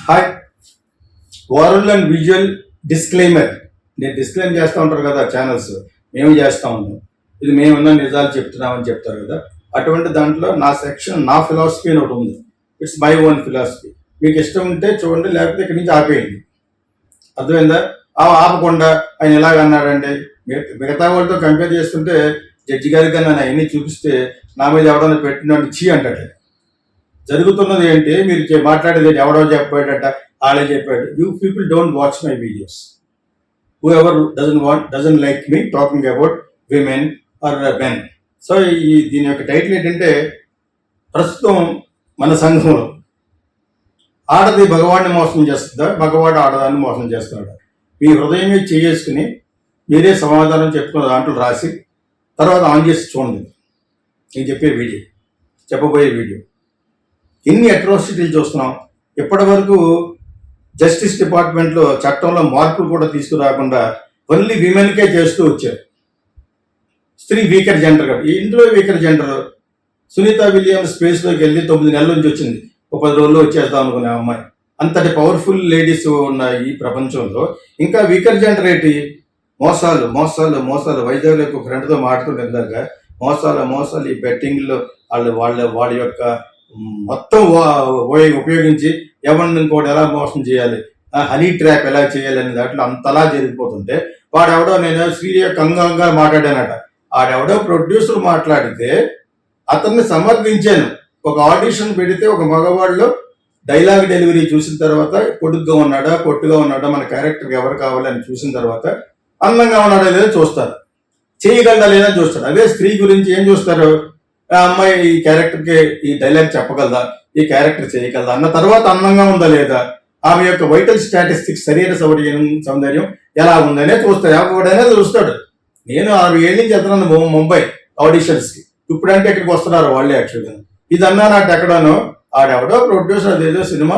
Hi. Oral and visual disclaimer. నేను disclaim చేస్తూ ఉంటారు కదా ఛానల్స్, మేము చేస్తూ ఉంటాం. ఇది మేమున్న నిజాలు చెప్తున్నామని చెప్తారు కదా, అటువంటి దాంట్లో నా సెక్షన్, నా ఫిలాసఫీ అని ఒకటి ఉంది. It's my own philosophy. మీకు ఇష్టం ఉంటే చూడండి, లేకపోతే ఇక్కడి నుంచి ఆపేయండి. అర్థమైందా? ఆపకుండా ఆయన ఇలాగన్నాడండి, మిగతా వాళ్ళతో కంపేర్ చేస్తుంటే జడ్జి గారికి నన్ను అవన్నీ చూపిస్తే నా మీద ఎవడన్నా పెట్టినట్టు చీ అంటాడు. జరుగుతున్నది ఏంటి, మీరు మాట్లాడేది ఎవడో చెప్పాడట, ఆడే చెప్పాడు. You people don't watch my videos. Whoever doesn't like me talking about women or men. So దీని యొక్క టైటిల్ ఏంటంటే, ప్రస్తుతం మన సంఘంలో ఆడది భగవాన్ని మోసం చేస్తుందా, మగవాడు ఆడదాన్ని మోసం చేస్తున్నాడు? మీ హృదయమే చేసుకుని మీరే సమాధానం చెప్పుకున్న దాంట్లో రాసి తర్వాత ఆన్ చేసి చూడండి. నేను చెప్పబోయే వీడియో ఎన్ని అట్రాసిటీలు చూస్తున్నాం. ఇప్పటి వరకు జస్టిస్ డిపార్ట్మెంట్లో చట్టంలో మార్పులు కూడా తీసుకురాకుండా ఓన్లీ విమెన్కే చేస్తూ వచ్చారు. స్త్రీ వీకర్ జెండర్ కాబట్టి ఇంట్లో వీకర్ జెండర్. సునీత విలియమ్స్ స్పేస్లోకి వెళ్ళి 9 నెలల నుంచి వచ్చింది. 10 రోజుల్లో వచ్చేద్దాం అనుకునే అమ్మాయి. అంతటి పవర్ఫుల్ లేడీస్ ఉన్న ఈ ప్రపంచంలో ఇంకా వీకర్ జెండర్ ఏంటి? మోసాలు మోసాలు మోసాలు. వైజాగ్లో ఒక ఫ్రెండ్తో మాట్లాడుతుండగా మోసాలు ఈ బెట్టింగ్లో వాళ్ళ యొక్క మొత్తం ఉపయోగించి ఎవరిని ఇంకోటి ఎలా మోసం చేయాలి, హనీ ట్రాప్ ఎలా చేయాలి అనే దాంట్లో అంతలా జరిగిపోతుంటే వాడెవడో, నేను శ్రీయ కంగంగా మాట్లాడానట, ఆడెవడో ప్రొడ్యూసర్ మాట్లాడితే అతన్ని సమర్థించాను. ఒక ఆడిషన్ పెడితే ఒక మగవాళ్ళు డైలాగ్ డెలివరీ చూసిన తర్వాత పొడుగ్గా ఉన్నాడా పొట్టుగా ఉన్నాడా, మన క్యారెక్టర్ ఎవరు కావాలని చూసిన తర్వాత అందంగా ఉన్నాడా లేదో చూస్తారు, చేయగలదా లేదా చూస్తారు. అదే స్త్రీ గురించి ఏం చూస్తారు? ఆ అమ్మాయి ఈ క్యారెక్టర్కి ఈ డైలాగ్ చెప్పగలదా, ఈ క్యారెక్టర్ చేయగలదా అన్న తర్వాత అందంగా ఉందా లేదా, ఆమె యొక్క వైటల్ స్టాటిస్టిక్స్, శరీర సౌందర్యం ఎలా ఉందనే చూస్తాడు. ఎవడైనా చూస్తాడు. నేను 6 ఏళ్ళ నుంచి వెళ్తున్నాను ముంబై ఆడిషన్స్కి. ఇప్పుడంటే ఇక్కడికి వస్తున్నారు వాళ్ళే. యాక్చువల్గా ఇదన్నా నాకు ఎక్కడానో ఆడెవడో ప్రొడ్యూసర్ అదేదో సినిమా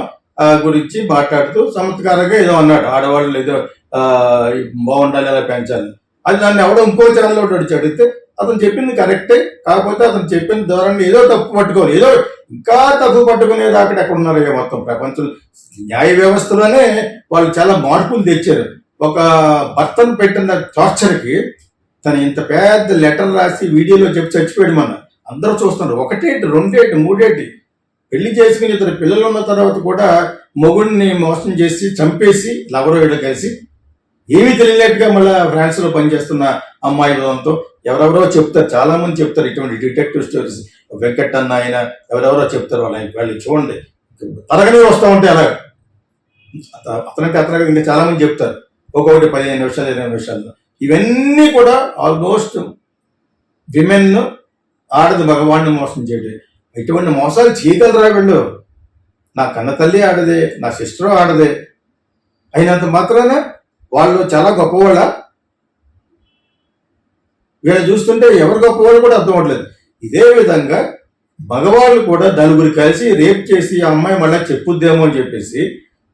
గురించి మాట్లాడుతూ చమత్కారంగా ఏదో అన్నాడు, ఆడవాళ్ళు ఏదో బాగుండాలి అలా పెంచాలి. అది నన్ను ఎవడో ఇంకో ఛానల్లో అడిగితే అతను చెప్పింది కరెక్టే, కాకపోతే అతను చెప్పిన ధోరణి ఏదో తప్పు పట్టుకోవాలి, ఏదో ఇంకా తప్పు పట్టుకునేది అక్కడ ఎక్కడ ఉన్నారు. మొత్తం ప్రపంచం న్యాయ వ్యవస్థలోనే వాళ్ళు చాలా మార్పులు తెచ్చారు. ఒక భర్తను పెట్టిన టార్చర్కి తను ఇంత పెద్ద లెటర్ రాసి వీడియోలో చెప్పి చచ్చిపోయాడు. మన అందరూ చూస్తున్నారు. 1 ఏటి 2 ఏటి 3 ఏటి పెళ్లి చేసుకుని 2 పిల్లలు ఉన్న తర్వాత కూడా మొగుడిని మోసం చేసి చంపేసి లవరో వీళ్ళు కలిసి ఏమీ తెలియనట్టుగా మళ్ళీ ఫ్రాన్స్లో పనిచేస్తున్న అమ్మాయిలతో ఎవరెవరో చెప్తారు, చాలా మంది చెప్తారు ఇటువంటి డిటెక్టివ్ స్టోరీస్. వెంకట్ అన్న ఆయన ఎవరెవరో చెప్తారు. వాళ్ళు చూడండి, తరగనే వస్తూ ఉంటాయి. అలా అతనంటే ఇంకా చాలా మంది చెప్తారు. ఒక్కొక్కటి 15 నిమిషాలు 20 నిమిషాలు. ఇవన్నీ కూడా ఆల్మోస్ట్ విమెన్, ఆడది భగవాన్ని మోసం చేయడం. ఇటువంటి మోసాలు చేయగలరా వీళ్ళు? నా కన్న తల్లి ఆడదే, నా సిస్టర్ ఆడదే, అయినంత మాత్రాన వాళ్ళు చాలా గొప్పవాళ్ళ? వీళ్ళు చూస్తుంటే ఎవరు గొప్పవాళ్ళు కూడా అర్థం అవ్వట్లేదు. ఇదే విధంగా మగవాళ్ళు కూడా 4 కలిసి రేప్ చేసి ఆ అమ్మాయి మళ్ళీ చెప్పుద్దేమో అని చెప్పేసి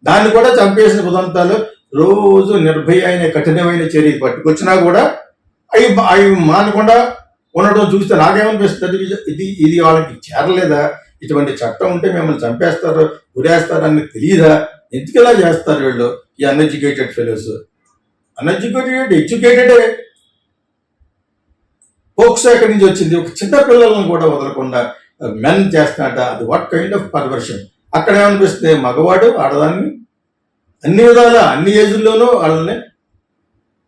దాన్ని కూడా చంపేసిన ఉదంతాలు రోజు నిర్భయ అయిన కఠినమైన చర్య పట్టుకొచ్చినా కూడా అవి మానకుండా ఉండటం చూస్తే నాకేమనిపిస్తుంది, ఇది వాళ్ళకి చేరలేదా? ఇటువంటి చట్టం ఉంటే మిమ్మల్ని చంపేస్తారు, గురేస్తారని తెలియదా? ఎందుకు ఇలా చేస్తారు వీళ్ళు, ఈ అన్ఎడ్యుకేటెడ్ ఫెలోస్? ఎడ్యుకేటెడే. పోక్సో ఎక్కడి నుంచి వచ్చింది? ఒక చిన్న పిల్లలను కూడా వదలకుండా మెన్ చేస్తున్నట. అది వాట్ కైండ్ ఆఫ్ పర్వర్షన్? అక్కడ ఏమనిపిస్తుంది, మగవాడు ఆడదాన్ని అన్ని విధాల అన్ని ఏజ్ల్లోనూ వాళ్ళని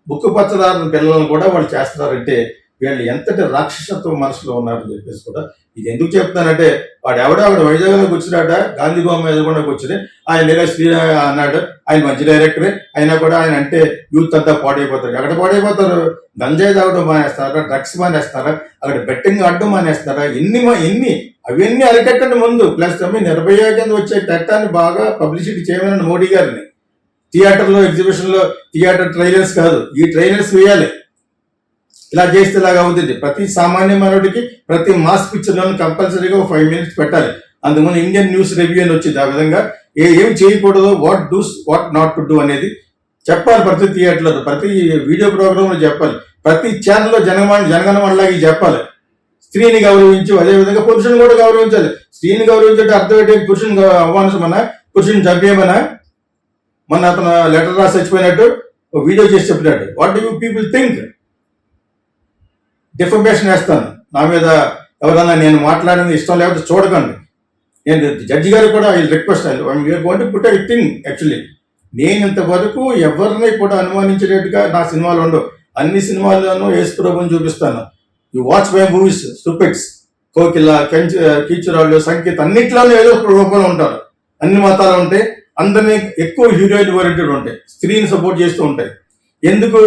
బుక్కు పచ్చదారిన పిల్లలను కూడా వాళ్ళు చేస్తున్నారంటే వీళ్ళు ఎంతటి రాక్షసత్వం మనసులో ఉన్నారని చెప్పేసి కూడా ఇది ఎందుకు చెప్తానంటే, వాడు ఎవడో వైజాగ్లోకి వచ్చినాట, గాంధీ బొమ్మ ఎదుగుండా కూర్చుని ఆయన లేదా శ్రీ అన్నాడు. ఆయన మంచి డైరెక్టరే అయినా కూడా ఆయన అంటే యూత్ అంతా పాడైపోతారు. ఎక్కడ పాడైపోతారు? గంజాయి తాగడం మానేస్తారా, డ్రగ్స్ మానేస్తారా, అక్కడ బెట్టింగ్ ఆడడం మానేస్తారా? అవన్నీ అరికట్టండి ముందు. ప్లస్ నిర్భయ కింద వచ్చే చట్టాన్ని బాగా పబ్లిసిటీ చేయమని మోడీ గారిని. థియేటర్లో ఎగ్జిబిషన్లో థియేటర్ ట్రైలర్స్ కాదు, ఈ ట్రైలర్స్ వేయాలి. ఇలా చేస్తే ఇలాగా అవుతుంది. ప్రతి సామాన్య మానవుడికి ప్రతి మాస్ పిక్చర్లోనూ కంపల్సరీగా 5 మినిట్స్ పెట్టాలి. అందుకని ఇండియన్ న్యూస్ రివ్యూ అని వచ్చింది. ఆ విధంగా ఏం చేయకూడదు, what does what not to do అనేది చెప్పాలి. ప్రతి థియేటర్లో, ప్రతి వీడియో ప్రోగ్రాంలో చెప్పాలి. ప్రతి ఛానల్లో జనగణమనలాగా చెప్పాలి. స్త్రీని గౌరవించు, అదేవిధంగా పురుషుని కూడా గౌరవించాలి. స్త్రీని గౌరవించే అర్థం ఏంటి? పురుషుని అవమానించమన్నా పురుషుని చంపేయమనా? మొన్న అతను లెటర్ రాసి చచ్చిపోయినట్టు ఒక వీడియో చేసి చెప్పినట్టు. What do you people think? Defamation వేస్తాను నా మీద. ఎవరన్నా నేను మాట్లాడింది ఇష్టం లేకపోతే చూడకండి. నేను జడ్జి గారు కూడా I request going to put a thing. Actually నేను ఇంతవరకు ఎవరిని కూడా అనుమానించేటట్టుగా నా సినిమాలు ఉండవు. అన్ని సినిమాల్లోనూ యేసుప్రభుని చూపిస్తాను. You watch my movies, stupids, కోకిల, కీచురాళ్ళు, సంకేత్ అన్నిట్లోనూ ఏదో ఒక రూపంలో ఉంటారు. అన్ని మతాలు ఉంటాయి. అందరినీ ఎక్కువ హీరోయిన్ ఓరియంటెడ్ ఉంటాయి. స్త్రీని సపోర్ట్ చేస్తూ ఉంటాయి. ఎందుకు?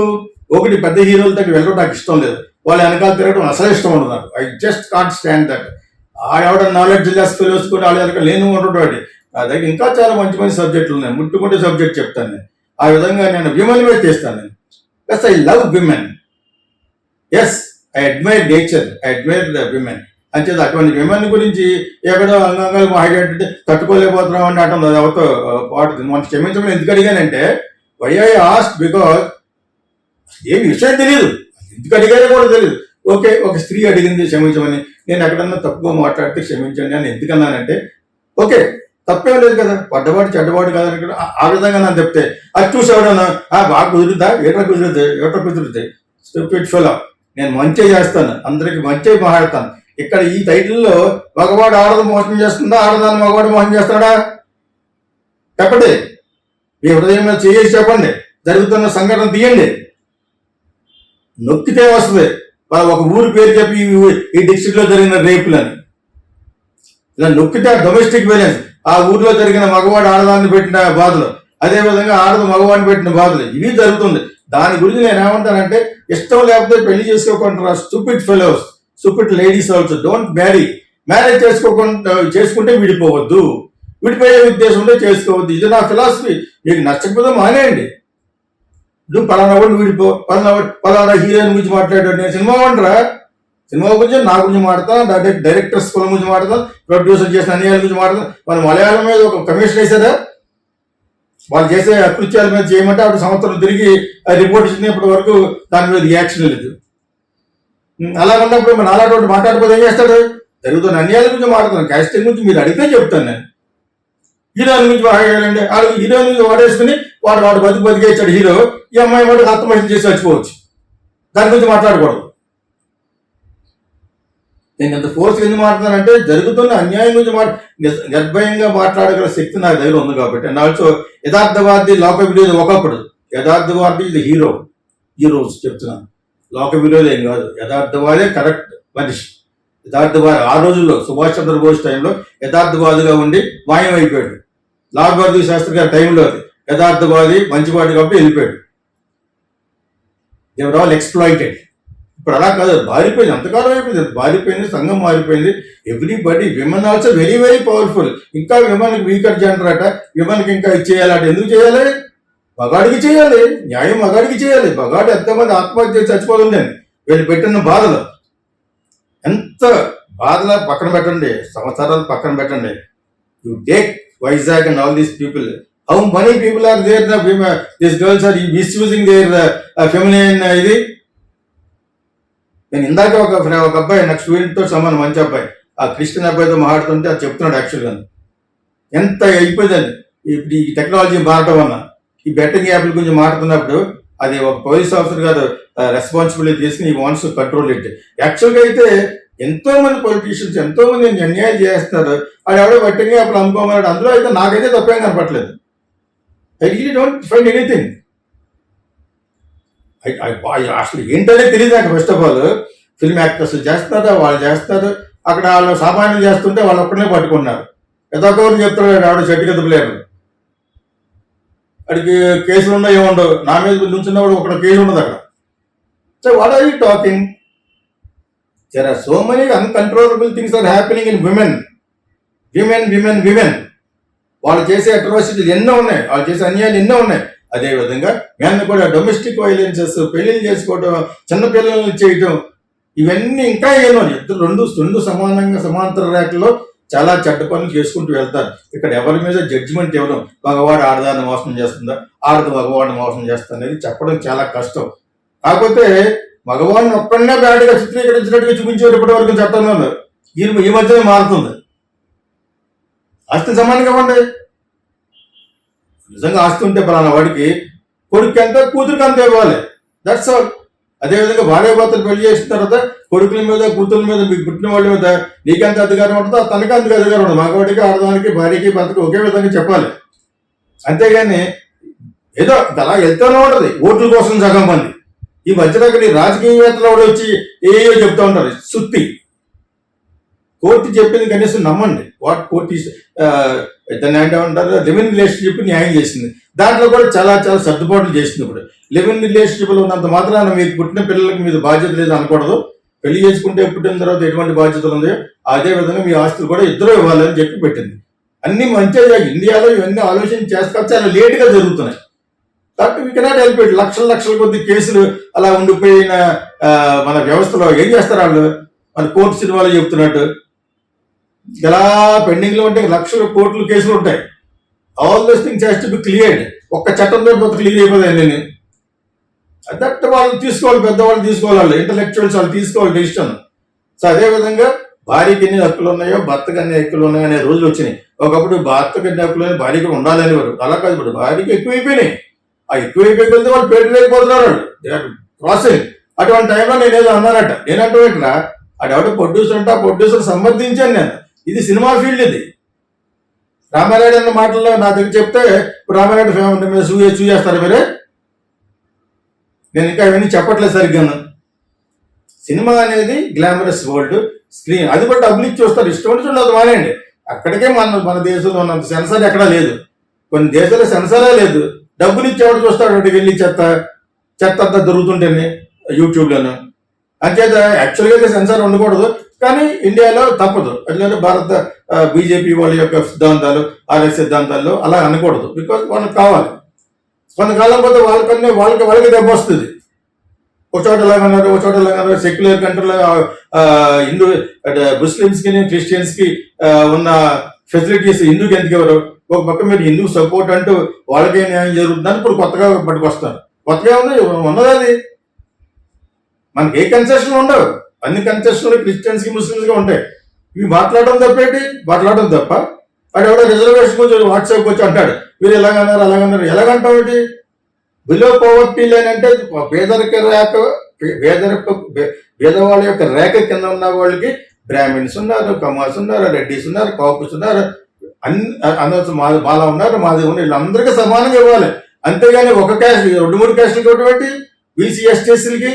ఒకటి, పెద్ద హీరోల దగ్గర వెళ్ళడం నాకు ఇష్టం లేదు. వాళ్ళు వెనకాల తిరగడం అసలు ఇష్టం ఉండదు నాకు. I just can't stand that. ఆవిడ నాలెడ్జ్ లెస్ ఫెలోస్ కూడా వాళ్ళ వెనక లేను ఉండటం. నా దగ్గర ఇంకా చాలా మంచి మంచి సబ్జెక్టులు ఉన్నాయి. ముట్టుకుంటే సబ్జెక్ట్ చెప్తాను నేను. ఆ విధంగా నేను విమెన్ మీద చేస్తాను నేను. Yes, I love women. Yes, I admire nature, I admire the women. అంచేది అటువంటి విమెన్ గురించి ఎక్కడో అంగాంగాలు మాట్లాడితే తట్టుకోలేకపోతున్నాం అంటే అటం అది ఎవరితో పాడుతుంది. మనం క్షమించమని ఎందుకు అడిగానంటే, వై ఐ ఆస్క్ బికాజ్ ఏమి విషయం తెలియదు, ఎందుకు అడిగారో కూడా తెలియదు. ఓకే, ఒక స్త్రీ అడిగింది క్షమించమని, నేను ఎక్కడన్నా తప్పుగా మాట్లాడితే క్షమించండి అని ఎందుకన్నానంటే, ఓకే తప్పేం లేదు కదా, పడ్డవాడు చెడ్డవాడు కాదని ఆ విధంగా నన్ను చెప్తే అది చూసేవాడన్నా బాగా కుదురుద్దా, ఏట్లా కుదురుతాయి స్టూపిడ్ ఫెలో. నేను మంచిగా చేస్తాను, అందరికి మంచిగా మాట్లాడతాను. ఇక్కడ ఈ టైటిల్లో మగవాడు ఆడదు మోసం చేస్తుందా, ఆడదాన్ని మగవాడు మోసం చేస్తాడా? చెప్పండి, మీ హృదయం మీద చేసి చెప్పండి. జరుగుతున్న సంఘటన తీయండి. నొక్కితే వస్తుంది ఒక ఊరి పేరు చెప్పి ఈ డిస్ట్రిక్ట్ లో జరిగిన రేపులని. ఇలా నొక్కితే డొమెస్టిక్ వైలెన్స్, ఆ ఊర్లో జరిగిన మగవాడు ఆడదాన్ని పెట్టిన బాధలు, అదే విధంగా ఆడదు మగవాడిని పెట్టిన బాధలు, ఇవి జరుగుతుంది. దాని గురించి నేను ఏమంటానంటే, ఇష్టం లేకపోతే పెళ్లి చేసుకోకుండా stupid fellows, stupid ladies also don't marry. Marriage చేసుకుంటే విడిపోవద్దు. విడిపోయే ఉద్దేశంలో చేసుకోవద్దు. ఇది నా ఫిలాసఫీ. మీకు నచ్చకపోతే మానేయండి. నువ్వు పలానా వాడు విడిపో, పలానా హీరోయిన్ గురించి మాట్లాడాడు. నేను సినిమా వంటరా, సినిమా గురించి నా గురించి మాట్లాడతాను, డైరెక్టర్స్ కులం గురించి మాట్లాడతాను, ప్రొడ్యూసర్ చేసిన అన్యాయాల గురించి మాట్లాడతాను. మన మలయాళం మీద ఒక కమిషన్ వేసారా, వాళ్ళు చేసే అకృత్యాల మీద చేయమంటే అప్పుడు సంవత్సరం తిరిగి రిపోర్ట్ ఇచ్చింది, ఇప్పటి వరకు దాని మీద రియాక్షన్ లేదు. అలా ఉన్నప్పుడు మన అలాంటి మాట్లాడిపోతే ఏం చేస్తాడు? జరుగుతున్న అన్యాయాల గురించి మాట్లాడతాను, క్యాస్టింగ్ గురించి మీరు అడిగితే చెప్తాను నేను. హీరోయిన్ గురించి మాట్లాడాలంటే వాళ్ళు హీరోయిన్ గురించి వాడేసుకుని వాడు బతికేచ్చాడు హీరో, ఈ అమ్మాయి వాడు ఆత్మహత్య చేసి చచ్చిపోవచ్చు. దాని గురించి మాట్లాడకూడదు. నేను ఎంత ఫోర్స్ ఎందుకు మాట్లాడతానంటే, జరుగుతున్న అన్యాయం గురించి నిర్భయంగా మాట్లాడగల శక్తి నా దగ్గర ఉంది కాబట్టి. అండ్ ఆల్సో యథార్థవాది లోక విరోధి. ఒకప్పుడు యథార్థవాది ఇది హీరో, ఈ రోజు చెప్తున్నాను, లోక విరోధి ఏం కాదు. యథార్థవాదే కరెక్ట్ మనిషి. యథార్థవాది ఆ రోజుల్లో సుభాష్ చంద్రబోస్ టైంలో యథార్థవాదిగా ఉండి మాయమైపోయాడు. లాల్ బహదూర్ శాస్త్రి గారి టైంలో యథార్థవాది మంచివాడు కాబట్టి వెళ్ళిపోయాడు. They were all exploited. ఇప్పుడు అలా కాదు, మారిపోయింది, అంతకాలం అయిపోయింది, మారిపోయింది, సంఘం మారిపోయింది. Everybody, women also very very powerful. ఇంకా విమెన్కి వీకర్ జెండర్ అట, విమెన్కి ఇంకా చేయాలట. ఎందుకు చేయాలి? మగాడికి చేయాలి, న్యాయం మగాడికి చేయాలి. మగాడు ఎంతమంది ఆత్మహత్య చేసి చచ్చిపోతుందండి వీళ్ళు పెట్టిన బాధలు. ఎంత బాధలు పక్కన పెట్టండి, సంవత్సరాలు పక్కన పెట్టండి. You take Vizag and all these people, how many people are there, these girls are misusing their feminine. ఇది నేను ఇందాక ఒక అబ్బాయి నాకు స్టూడెంట్తో సమానం, మంచి అబ్బాయి, ఆ క్రిస్టియన్ అబ్బాయితో మాట్లాడుతుంటే అది చెప్తున్నాడు. యాక్చువల్గా ఎంత అయిపోయిందండి ఇప్పుడు ఈ టెక్నాలజీ మారటం వల్ల. ఈ బెట్టింగ్ యాప్ల గురించి మాట్లాడుతున్నప్పుడు అది ఒక పోలీస్ ఆఫీసర్ గారు రెస్పాన్సిబిలిటీ తీసుకుని ఈ వాంట్స్ కాంట్రోల్ ఇట్. యాక్చువల్గా అయితే ఎంతో మంది పొలిటీషియన్స్ ఎంతో మంది అన్యాయం చేస్తున్నారు. అది ఎవడో బెట్టింగ్ యాప్లు అమ్ముకోమన్నాడు. అందులో అయితే నాకైతే తప్పేం కనపట్లేదు. I really don't find anything. అసలు ఏంటనే తెలియదు నాకు. First of all film actors చేస్తున్నారు, వాళ్ళు చేస్తారు, అక్కడ వాళ్ళు సామాన్యం చేస్తుంటే వాళ్ళు ఒక్కడనే పట్టుకున్నారు. ఎదొకరు చెప్తాడు ఆవిడ చెట్టు కింద ప్లేయర్, అడిగి కేసులు ఉండవు ఏముండవు. నా మీద నుంచున్నవాడు ఒక కేసు ఉండదు అక్కడ. So what are you talking? There are so many uncontrollable things are happening in women. వాళ్ళు చేసే అట్రాసిటీలు ఎన్నో ఉన్నాయి, వాళ్ళు చేసే అన్యాయాలు ఎన్నో ఉన్నాయి. అదేవిధంగా మేము కూడా డొమెస్టిక్ వైలెన్సెస్, పెళ్లిళ్ళు చేసుకోవటం, చిన్నపిల్లల్ని చేయటం, ఇవన్నీ ఇంకా ఏమో. రెండు సమానంగా సమాంతర రేఖలో చాలా చెడ్డ పనులు చేసుకుంటూ వెళ్తారు. ఇక్కడ ఎవరి మీద జడ్జిమెంట్ ఇవ్వడం, మగవాడు ఆడదాన్ని మోసం చేస్తుందా, ఆడది మగవాడిని మోసం చేస్తుందా అనేది చెప్పడం చాలా కష్టం. కాకపోతే మగవాడిని ఒక్కడనే బ్యాడ్గా చిత్రీకరించినట్టుగా చూపించేవారు ఇప్పటి వరకు చట్టంలో. ఈ మధ్యనే మారుతుంది. అస్తి సమానంగా ఇవ్వండి. నిజంగా ఆస్తి ఉంటే పలానా వాడికి కొడుకు ఎంత కూతురికి అంత ఇవ్వాలి, దట్స్ ఆల్. అదేవిధంగా భార్య భర్తలు పెళ్లి చేసిన తర్వాత కొడుకుల మీద కూతుర్ల మీద మీకు పుట్టిన వాళ్ళ మీద నీకెంత అధికారం ఉంటుందో తనకి అంత అధికారం ఉంటుంది. మగవాడికి ఆడదానికి భార్యకి భర్తకి ఒకే విధంగా చెప్పాలి. అంతేగాని ఏదో అలా వెళ్తూనే ఉంటుంది ఓట్ల కోసం సగం మంది. ఈ మధ్యలో రాజకీయవేత్తలు కూడా వచ్చి ఏయో చెప్తూ ఉంటారు సుత్తి. కోర్టు చెప్పింది కనీసం నమ్మండి. వాట్ కోర్టు దాన్ని ఏంటంటారు, లివ్ ఇన్ రిలేషన్షిప్ న్యాయం చేసింది. దాంట్లో కూడా చాలా చాలా సర్దుబాట్లు చేసింది. ఇప్పుడు లివ్ ఇన్ రిలేషన్షిప్ లో ఉన్నంత మాత్రాన మీకు పుట్టిన పిల్లలకి మీద బాధ్యత లేదు అనకూడదు. పెళ్లి చేసుకుంటే పుట్టిన తర్వాత ఎటువంటి బాధ్యతలు ఉన్నాయో అదే విధంగా మీ ఆస్తులు కూడా ఇద్దరు ఇవ్వాలని చెప్పి పెట్టింది. అన్ని మంచిగా ఇండియాలో ఇవన్నీ ఆలోచన చేస్తా చాలా లేటుగా జరుగుతున్నాయి. కాబట్టి వీ కెనాట్ హెల్ప్ ఇట్. లక్షల కొద్ది కేసులు అలా ఉండిపోయిన మన వ్యవస్థలో ఏం చేస్తారు వాళ్ళు? మన కోర్టు సినిమాలో చెప్తున్నట్టు ఇలా పెండింగ్ లో ఉంటే లక్షల కోట్ల కేసులు ఉంటాయి. All those things has to be cleared. ఒక్క చట్టంతో మొత్తం క్లియర్ అయిపోతాయి. నేను దట్ వాళ్ళు తీసుకోవాలి, పెద్దవాళ్ళు తీసుకోవాలి, ఇంటలెక్చువల్స్ వాళ్ళు తీసుకోవాలి డెసిషన్. సో అదేవిధంగా భార్యకి ఎన్ని హక్కులు ఉన్నాయో భర్తకి అన్ని హక్కులు ఉన్నాయో అనే రోజులు వచ్చినాయి. ఒకప్పుడు భర్తకి ఎన్ని హక్కులు భార్య కూడా ఉండాలని వారు. అలా కాదు, ఇప్పుడు భార్యకి ఎక్కువైపోయినాయి. ఆ ఎక్కువైపోయింది వాళ్ళు పేరు లేకపోతున్నారు, క్రాసింగ్. అటువంటి టైంలో నేనేదో అన్నానట. నేనంటూ ఇక్కడ అడెవడో ప్రొడ్యూసర్ అంటే ఆ ప్రొడ్యూసర్ సమర్థించాను నేను. ఇది సినిమా ఫీల్డ్. ఇది రామారాయుడు అన్న మాటల్లో నా దగ్గర చెప్తే రామారాయుడు ఫేమస్ మీద చూసేస్తారు మీరే. నేను ఇంకా ఇవన్నీ చెప్పట్లేదు సరిగ్గాను. సినిమా అనేది గ్లామరస్ వరల్డ్, స్క్రీన్ అది కూడా డబ్బులు ఇచ్చి చూస్తారు. ఇష్టం ఉండదు మానేయండి. అక్కడికే మన దేశంలో ఉన్నంత సెన్సార్ ఎక్కడా లేదు. కొన్ని దేశాల్లో సెన్సారే లేదు. డబ్బులు ఇచ్చేవాడు చూస్తాడు, వాటికి వెళ్ళి చెత్త అంతా దొరుకుతుంటేనే యూట్యూబ్లోను. అంచేత యాక్చువల్గా అయితే సెన్సార్ ఉండకూడదు, కానీ ఇండియాలో తప్పదు. ఎందుకంటే భారత బీజేపీ వాళ్ళ యొక్క సిద్ధాంతాలు, ఆర్ఎస్ సిద్ధాంతాల్లో అలా అనకూడదు. బికాజ్ వాళ్ళకి కావాలి. కొంతకాలం పోతే వాళ్ళకి దెబ్బ వస్తుంది. ఒక చోట ఎలాగన్నారు, ఒక చోట ఎలాగన్నారు. సెక్యులర్ కంట్రీలో హిందూ ముస్లిమ్స్కి క్రిస్టియన్స్కి ఉన్న ఫెసిలిటీస్ హిందూకి ఎందుకు ఎవరు? ఒక పక్క మీరు హిందూ సపోర్ట్ అంటూ వాళ్ళకే న్యాయం జరుగుతుందని ఇప్పుడు కొత్తగా పట్టుకొస్తారు. కొత్తగా ఉన్నది అది. మనకి ఏ కన్సెషన్ ఉండవు. అన్ని కన్సెషన్లు క్రిస్టియన్స్కి ముస్లిమ్స్గా ఉంటాయి. ఇవి మాట్లాడడం తప్ప వాడు ఎవడో రిజర్వేషన్ గురించి వాట్సాప్ వచ్చి అంటాడు వీరు ఎలాగన్నారు అలాగన్నారు. ఎలాగంటావు? బిలో పవర్టీ లైన్ అంటే పేదవాళ్ళ యొక్క రేఖ కింద ఉన్న వాళ్ళకి బ్రాహ్మిన్స్ ఉన్నారు, కమాస్ ఉన్నారు, రెడ్డిస్ ఉన్నారు, కాపుస్ ఉన్నారు, అందరూ బాలా ఉన్నారు, మాది ఉన్నారు. వీళ్ళందరికీ సమానంగా ఇవ్వాలి. అంతేగాని ఒక క్యాస్ట్ 2-3 క్యాస్టులకి ఇవ్వటువంటి బీసీ ఎస్టీసీలకి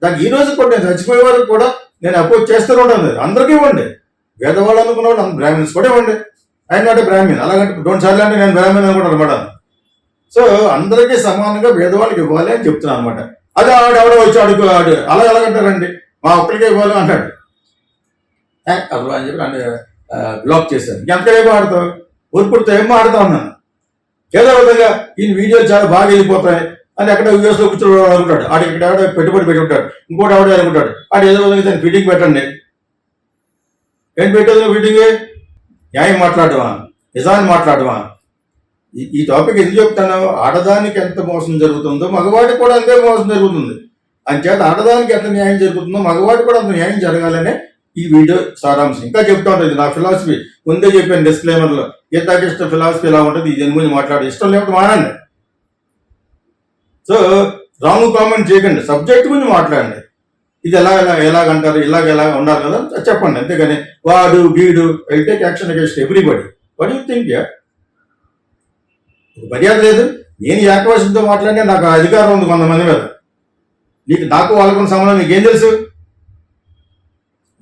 దానికి ఈ రోజు కూడా నేను చచ్చిపోయే వరకు కూడా నేను అపోజ్ చేస్తూనే ఉంటాను. అందరికీ ఇవ్వండి. పేదవాళ్ళు అనుకున్న వాళ్ళు బ్రాహ్మిన్స్ కూడా ఇవ్వండి. ఆయన నాట్ బ్రాహ్మణ్, అలాగంటే డోంట్ సార్లు అంటే నేను బ్రాహ్మణ్ అనుకుంటాను అనమాట. సో అందరికీ సమానంగా పేదవాళ్ళకి ఇవ్వాలి అని చెప్తున్నాను అనమాట. అది ఆడెవడో వచ్చి ఆడు అలా ఎలాగంటారండి, మా ఒక్కరికే ఇవ్వాలి అంటాడు. అసలు అని చెప్పి బ్లాక్ చేశాను. ఎంతగా ఏమో ఆడతావు, ఊరుపుడితో ఏమో ఆడుతా ఉన్నాను. ఏదో విధంగా ఈ వీడియోలు చాలా బాగా వెళ్ళిపోతాయి అని ఎక్కడ యూఎస్లో కూర్చోడు అనుకుంటాడు. ఆడికి ఇక్కడ ఎవడో పెట్టుబడి పెట్టి ఉంటాడు, ఇంకోటి ఎవడో అనుకుంటాడు. ఆడు ఏదో విధంగా దాన్ని ఫిట్టింగ్ పెట్టండి. ఏం పెట్టేది ఫిట్టింగ్? న్యాయం మాట్లాడవా, నిజాన్ని మాట్లాడవా? ఈ టాపిక్ ఎందుకు చెప్తాను? ఆడదానికి ఎంత మోసం జరుగుతుందో మగవాడికి కూడా అంతే మోసం జరుగుతుంది. అంచేత ఆడదానికి ఎంత న్యాయం జరుగుతుందో మగవాడికి కూడా అంత న్యాయం జరగాలనే ఈ వీడియో సారాంశం. ఇంకా చెప్తా ఉంటుంది నా ఫిలాసఫీ. ముందే చెప్పాను డిస్క్లైమర్లో. గీతాకృష్ణ ఫిలాసఫీ ఎలా ఉంటుంది, ఈ దీని గురించి మాట్లాడే ఇష్టం లేకపోతే మానండి. సో రాంగ్ కామెంట్ చేయకండి, సబ్జెక్ట్ గురించి మాట్లాడండి. ఇది ఎలాగంటారు, ఎలా ఉండాలి కదా చెప్పండి. అంతేగాని వాడు వీడు I take action against everybody. What you think? మర్యాద లేదు. నేను ఏకవశంతో మాట్లాడితే నాకు అధికారం ఉంది కొంతమంది మీద. నాకు వాళ్ళకున్న సంబంధం నీకేం తెలుసు?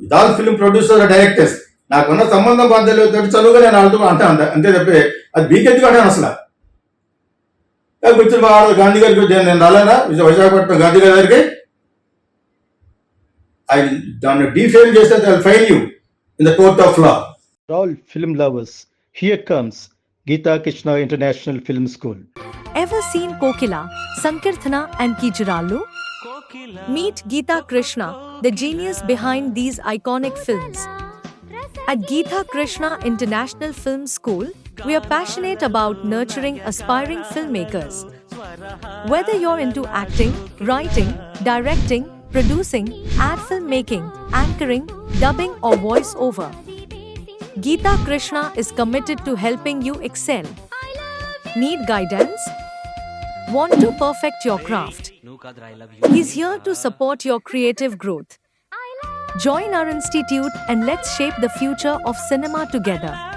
With all film producer directors నాకున్న సంబంధం బాధ్యతలతో చదువుగా నేను ఆడుతూ అంతే తప్పే అది బీకెందుకు అంటాను. అసలు కూర్చొని మా గాంధీ గారికి నేను రాలేనా విశాఖపట్నం గాంధీ గారి దగ్గరికి? దాన్ని డీఫేమ్ చేస్తే I'll file you in the court of law. All film lovers, here comes Geeta Krishna International Film School. Ever seen Kokila, Sankirthana and Kijurallu? Meet Geeta Krishna, the genius behind these iconic films. At Geeta Krishna International Film School, we are passionate about nurturing aspiring filmmakers. Whether you're into acting, writing, directing, producing, ad filmmaking, anchoring, dubbing or voice over, Geeta Krishna is committed to helping you excel. Need guidance? Want to perfect your craft? He's here to support your creative growth. Join our institute and let's shape the future of cinema together.